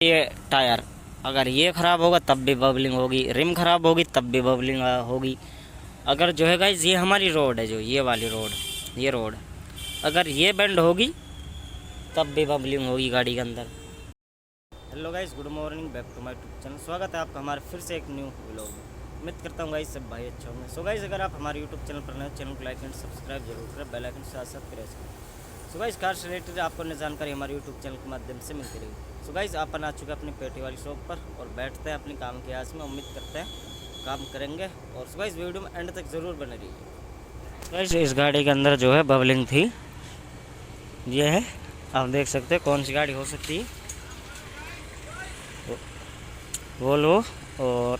ये टायर अगर ये ख़राब होगा तब भी बबलिंग होगी, रिम ख़राब होगी तब भी बबलिंग होगी। अगर जो है गाइस ये हमारी रोड है, जो ये वाली रोड, ये रोड अगर ये बेंड होगी तब भी बबलिंग होगी गाड़ी के अंदर। Hello guys, good morning, back to my YouTube channel. स्वागत है आपका हमारे फिर से एक न्यू व्लॉग में। उम्मीद करता हूँ गाइस सब भाई अच्छे होंगे। सो गाइस अगर आप हमारे यूट्यूब चैनल पर नए, चैनल को लाइक एंड सब्सक्राइब जरूर करें, बेल आइकन साथ साथ प्रेस करें। सो गाइस कार से रिलेटेड आपको नई जानकारी हमारे यूट्यूब चैनल के माध्यम से मिलती रहेगी। सो गाइस अपन आ चुके हैं अपनी पेटी वाली शॉप पर और बैठते हैं अपनी काम के आस में। उम्मीद करते हैं काम करेंगे और सो गाइस वीडियो में एंड तक ज़रूर बने रहिए। गाइस इस गाड़ी के अंदर जो है बबलिंग थी, ये है, आप देख सकते हैं कौन सी गाड़ी हो सकती है, वोल्वो। और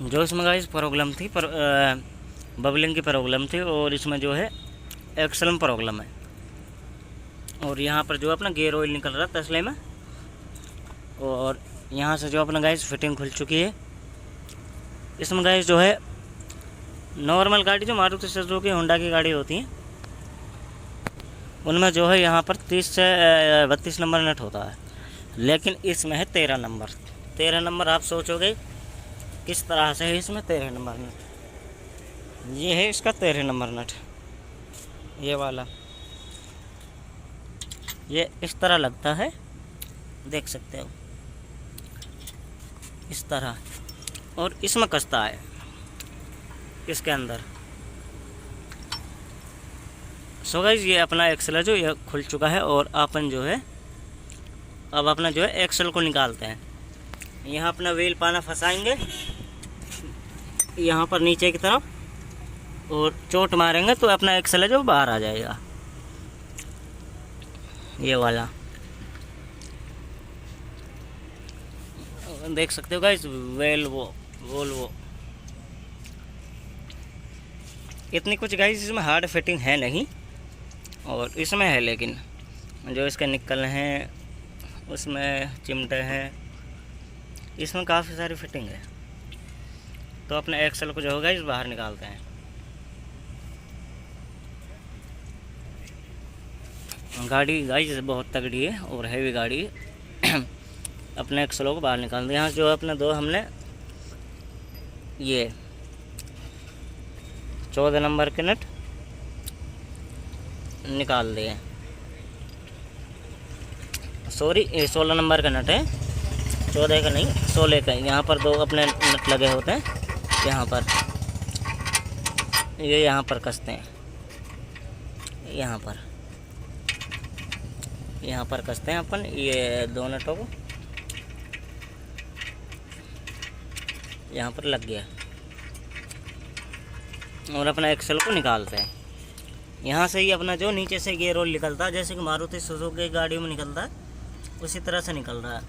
जो इसमें गाइस प्रॉब्लम थी बबलिंग की प्रॉब्लम थी और इसमें जो है एक्सल में प्रॉब्लम है। और यहाँ पर जो अपना गियर ऑयल निकल रहा है तसले में, और यहाँ से जो अपना गाइस फिटिंग खुल चुकी है। इसमें गाइस जो है नॉर्मल गाड़ी जो मारुति सुजुकी होंडा की गाड़ी होती है उनमें जो है यहाँ पर 30 से 32 नंबर नट होता है, लेकिन इसमें है 13 नंबर। 13 नंबर आप सोचोगे किस तरह से है इसमें 13 नंबर नट। ये है इसका 13 नंबर नट, ये वाला, ये इस तरह लगता है, देख सकते हो इस तरह, और इसमें कसता है इसके अंदर। सो गाइस ये अपना एक्सल है जो ये खुल चुका है और अपन जो है अब अपना जो है एक्सल को निकालते हैं। यहाँ अपना व्हील पाना फंसाएंगे यहाँ पर नीचे की तरफ और चोट मारेंगे तो अपना एक्सल है जो बाहर आ जाएगा, ये वाला देख सकते हो गाइस। वोल्वो इतनी कुछ गाइस इसमें हार्ड फिटिंग है नहीं, और इसमें है लेकिन जो इसके निकल हैं उसमें चिमटे हैं, इसमें काफ़ी सारी फिटिंग है। तो अपने एक्सल को जो होगा इस बाहर निकालते हैं। गाड़ी गाइस बहुत तगड़ी है और हैवी गाड़ी है। अपने एक्सलों को बाहर निकाल दिया। यहाँ जो अपने दो हमने ये 14 नंबर के नट निकाल दिए, सॉरी 16 नंबर का नट है, 14 का नहीं 16 का। यहाँ पर दो अपने नट लगे होते हैं, यहाँ पर ये यहाँ पर कसते हैं, यहाँ पर कसते हैं अपन ये दो नटों को, यहाँ पर लग गया और अपना एक्सल को निकालते हैं। यहाँ से ही अपना जो नीचे से गियर ऑयल निकलता है, जैसे कि मारुति सुजुकी गाड़ी में निकलता है उसी तरह से निकल रहा है।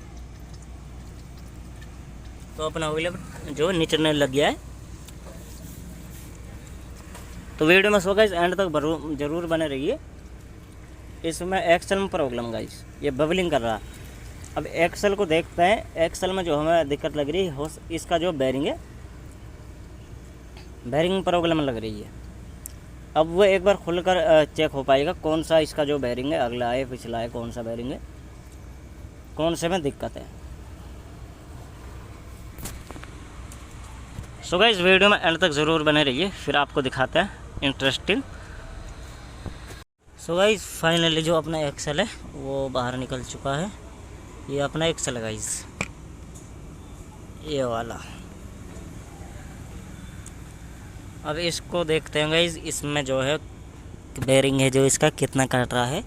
तो अपना ऑयल जो निचरने लग गया है। तो वीडियो में सो गाइस एंड तक जरूर बने रहिए। इसमें एक्सल में प्रॉब्लम गाइस, ये बबलिंग कर रहा है। अब एक्सल को देखते हैं, एक्सल में जो हमें दिक्कत लग रही है इसका जो बैरिंग है, बैरिंग में प्रॉब्लम लग रही है। अब वो एक बार खुलकर चेक हो पाएगा कौन सा इसका जो बैरिंग है, अगला है पिछला है, कौन सा बैरिंग है, कौन से में दिक्कत है। सो गाइस वीडियो में एंड तक ज़रूर बने रहिए, फिर आपको दिखाते हैं इंटरेस्टिंग। सो गाइस फाइनली जो अपना एक्सल है वो बाहर निकल चुका है। ये अपना एक्सल है गाइस, ये वाला। अब इसको देखते हैं गाइस, इसमें जो है बेरिंग है जो इसका कितना कट रहा है।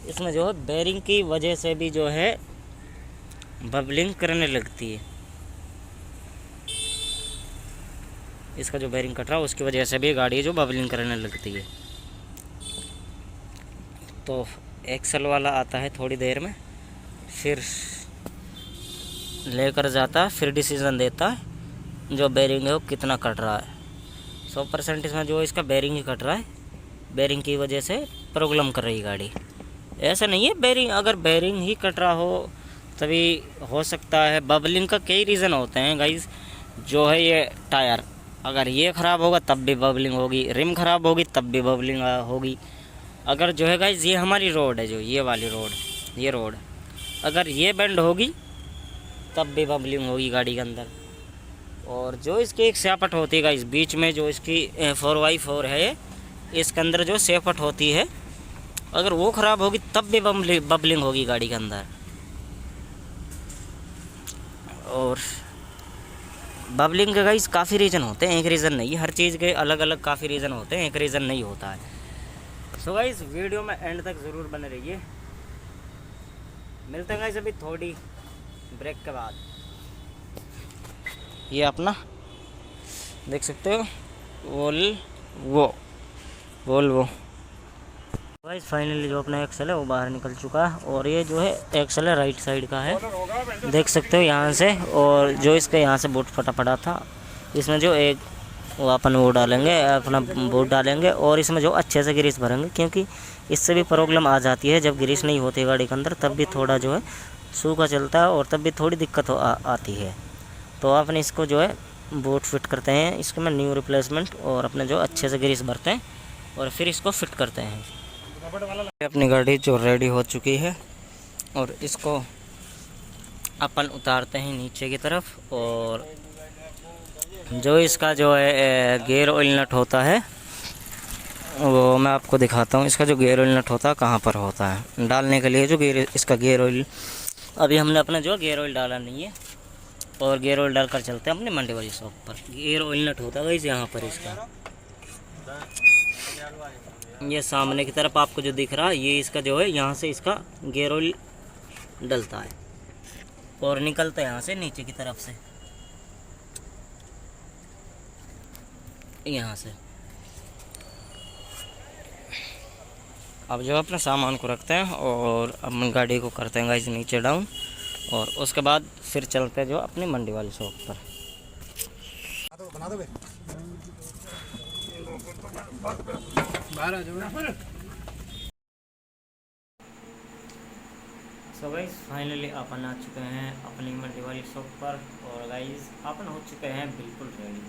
इसमें जो है बेरिंग की वजह से भी जो है बबलिंग करने लगती है। इसका जो बेरिंग कट रहा है उसकी वजह से भी गाड़ी जो बबलिंग करने लगती है। तो एक्सल वाला आता है थोड़ी देर में, फिर लेकर जाता है, फिर डिसीज़न देता है जो बेरिंग है वो कितना कट रहा है। 100% इसमें जो इसका बेरिंग ही कट रहा है, बेरिंग की वजह से प्रॉब्लम कर रही है गाड़ी। ऐसा नहीं है बेरिंग, अगर बेरिंग ही कट रहा हो तभी हो सकता है। बबलिंग का कई रीज़न होते हैं गाइस। जो है ये टायर अगर ये ख़राब होगा तब भी बबलिंग होगी, रिम ख़राब होगी तब भी बबलिंग होगी। अगर जो है गाइस ये हमारी रोड है, जो ये वाली रोड, ये रोड अगर ये बेंड होगी तब भी बबलिंग होगी गाड़ी के अंदर। और जो इसकी एक सेपट होती है गाइस, बीच में जो इसकी 4x4 है, इसके अंदर जो सेपट होती है, अगर वो ख़राब होगी तब भी बबलिंग होगी गाड़ी के अंदर। और बबलिंग के गाइस काफ़ी रीज़न होते हैं, एक रीज़न नहीं, हर चीज़ के अलग अलग काफ़ी रीज़न होते हैं, एक रीज़न नहीं होता है। सो गाइस वीडियो में एंड तक ज़रूर बने रहिए। मिलते हैं गाइस अभी थोड़ी ब्रेक के बाद। ये अपना देख सकते हो वोल्वो गाइस, फाइनली जो अपना एक्सल है वो बाहर निकल चुका है। और ये जो है एक्सल है राइट साइड का है, देख सकते हो यहाँ से। और जो इसका यहाँ से बोट फटा पड़ा था, इसमें जो एक वो अपन वो डालेंगे, अपना बोट डालेंगे और इसमें जो अच्छे से ग्रीस भरेंगे, क्योंकि इससे भी प्रॉब्लम आ जाती है जब ग्रीस नहीं होती गाड़ी के अंदर, तब भी थोड़ा जो है सूखा चलता है और तब भी थोड़ी दिक्कत आती है। तो अपन इसको जो है बोट फिट करते हैं, इसके में न्यू रिप्लेसमेंट, और अपने जो अच्छे से ग्रीस भरते हैं और फिर इसको फिट करते हैं। अपनी गाड़ी जो रेडी हो चुकी है और इसको अपन उतारते हैं नीचे की तरफ। और जो इसका जो है गियर ऑयल नट होता है वो मैं आपको दिखाता हूँ। इसका जो गियर ऑयल नट होता है कहाँ पर होता है डालने के लिए, जो इसका गियर ऑयल, अभी हमने अपना जो गियर ऑयल डाला नहीं है, और गियर ऑयल डालकर चलते हैं अपने मंडी वाली शॉप पर। गियर ऑयल नट होता है यहाँ पर इसका, ये सामने की तरफ आपको जो दिख रहा है, ये इसका जो है यहाँ से इसका गियर ऑयल डलता है और निकलता है यहाँ से नीचे की तरफ से, यहाँ से। अब जो अपने सामान को रखते हैं और अपनी गाड़ी को करते हैं गाइस नीचे डाउन, और उसके बाद फिर चलते हैं जो अपनी मंडी वाली शॉप पर। सो गाइस फाइनली अपन आ चुके हैं अपनी मंडी वाली शॉप पर, और गाइस अपन हो चुके हैं बिल्कुल रेडी।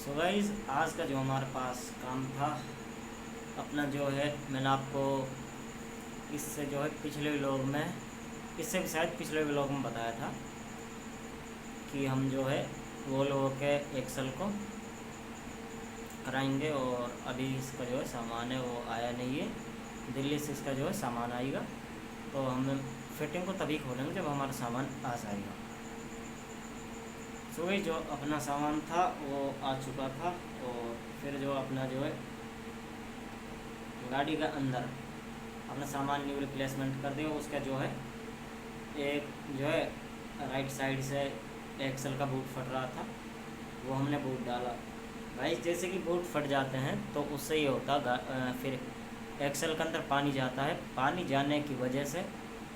सो गाइस आज का जो हमारे पास काम था अपना जो है, मैंने आपको इससे जो है पिछले व्लॉग में, इससे भी शायद पिछले व्लॉग में बताया था कि हम जो है वोल्वो के एक्सल को कराएंगे। और अभी इसका जो है सामान है वो आया नहीं है, दिल्ली से इसका जो है सामान आएगा, तो हम फिटिंग को तभी खोलेंगे जब हमारा सामान आ जाएगा। सो वही जो अपना सामान था वो आ चुका था, और फिर जो अपना जो है गाड़ी का अंदर अपना सामान न्यू रिप्लेसमेंट कर दिया। उसका जो है एक जो है राइट साइड से एक्सल का बूट फट रहा था, वो हमने बूट डाला। भाई जैसे कि बूट फट जाते हैं तो उससे ये होता, फिर एक्सल के अंदर पानी जाता है, पानी जाने की वजह से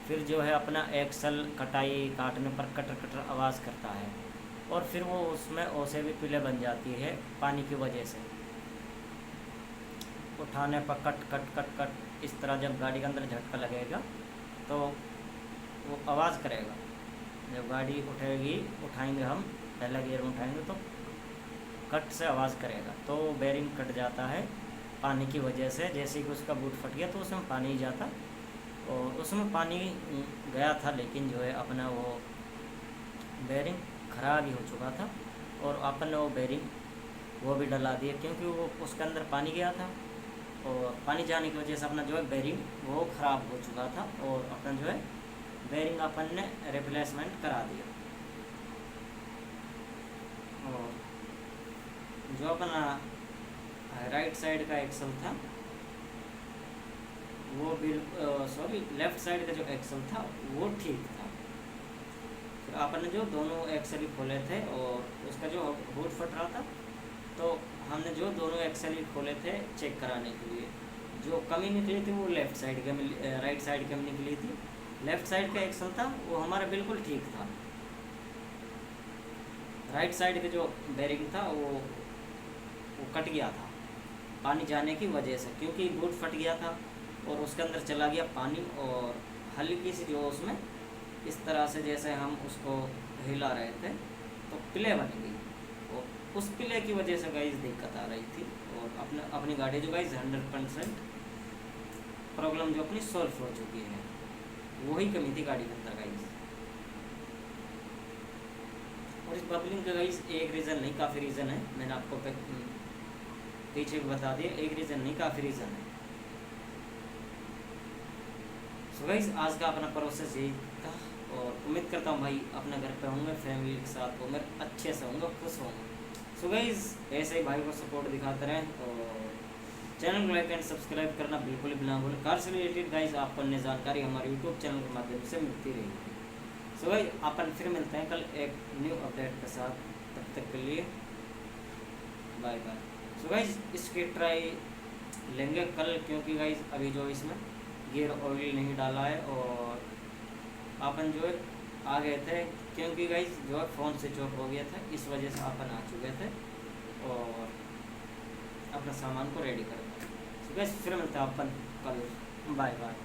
फिर जो है अपना एक्सल कटाई काटने पर कटर कटर आवाज़ करता है, और फिर वो उसमें ओसे भी पीले बन जाती है पानी की वजह से। उठाने पर कट कट कट कट इस तरह जब गाड़ी के अंदर झटका लगेगा तो वो आवाज़ करेगा। जब गाड़ी उठेगी, उठाएंगे हम पहला गियर में उठाएंगे तो कट से आवाज़ करेगा, तो बेरिंग कट जाता है पानी की वजह से। जैसे कि उसका बूट फट गया तो उसमें पानी ही जाता, और उसमें पानी गया था, लेकिन जो है अपना वो बेरिंग ख़राब ही हो चुका था, और अपन ने वो बेरिंग वो भी डला दिया, क्योंकि वो उसके अंदर पानी गया था, और पानी जाने की वजह से अपना जो है बेरिंग वो ख़राब हो चुका था, और अपना जो है बेरिंग अपन ने रिप्लेसमेंट करा दिया। और जो अपना राइट साइड का एक्सल था वो भी लेफ़्ट साइड का जो एक्सल था वो ठीक था। फिर अपन ने जो दोनों एक्सल ही खोले थे, और उसका जो बूट फट रहा था, तो हमने जो दोनों एक्सल ही खोले थे चेक कराने के लिए। जो कमी निकली थी वो लेफ़्ट साइड के, राइट साइड के में निकली थी। लेफ़्ट साइड का एक्सल था वो हमारा बिल्कुल ठीक था, राइट साइड का जो बेरिंग था वो कट गया था पानी जाने की वजह से, क्योंकि बूट फट गया था और उसके अंदर चला गया पानी, और हल्की सी जो उसमें इस तरह से जैसे हम उसको हिला रहे थे तो प्ले बन गई, और उस प्ले की वजह से गाइस दिक्कत आ रही थी। और अपनी गाड़ी जो गाइस 100% प्रॉब्लम जो अपनी सॉल्व हो चुकी है, वही कमी थी गाड़ी के अंदर गाइस। बबलिंग का गाइस एक रीज़न नहीं, काफ़ी रीज़न है। मैंने आपको पीछे भी बता दिया, एक रीज़न नहीं काफ़ी रीज़न है। सो गाइस आज का अपना प्रोसेस यही था, और उम्मीद करता हूँ भाई अपने घर पे होंगे, फैमिली के साथ होंगे, अच्छे से होंगे, खुश होंगे। सो गाइस ऐसे ही भाई को सपोर्ट दिखाते रहें, और चैनल को लाइक एंड सब्सक्राइब करना बिल्कुल भी ना भूलें। कार से रिलेटेड गाइस आपको अन्य जानकारी हमारे यूट्यूब चैनल के माध्यम से मिलती रहेगी। सो गाइस अपन फिर मिलते हैं कल एक न्यू अपडेट के साथ, तब तक के लिए बाय बाय। सो गाइस इसकी ट्राई लेंगे कल, क्योंकि गाइस अभी जो इसमें गियर ऑयल नहीं डाला है, और अपन जो है आ गए थे, क्योंकि गाइस जो है फ़ोन स्विच ऑफ हो गया था, इस वजह से अपन आ चुके थे और अपना सामान को रेडी कर। सो गाइस फिर मिलते हैं अपन कल, बाय बाय।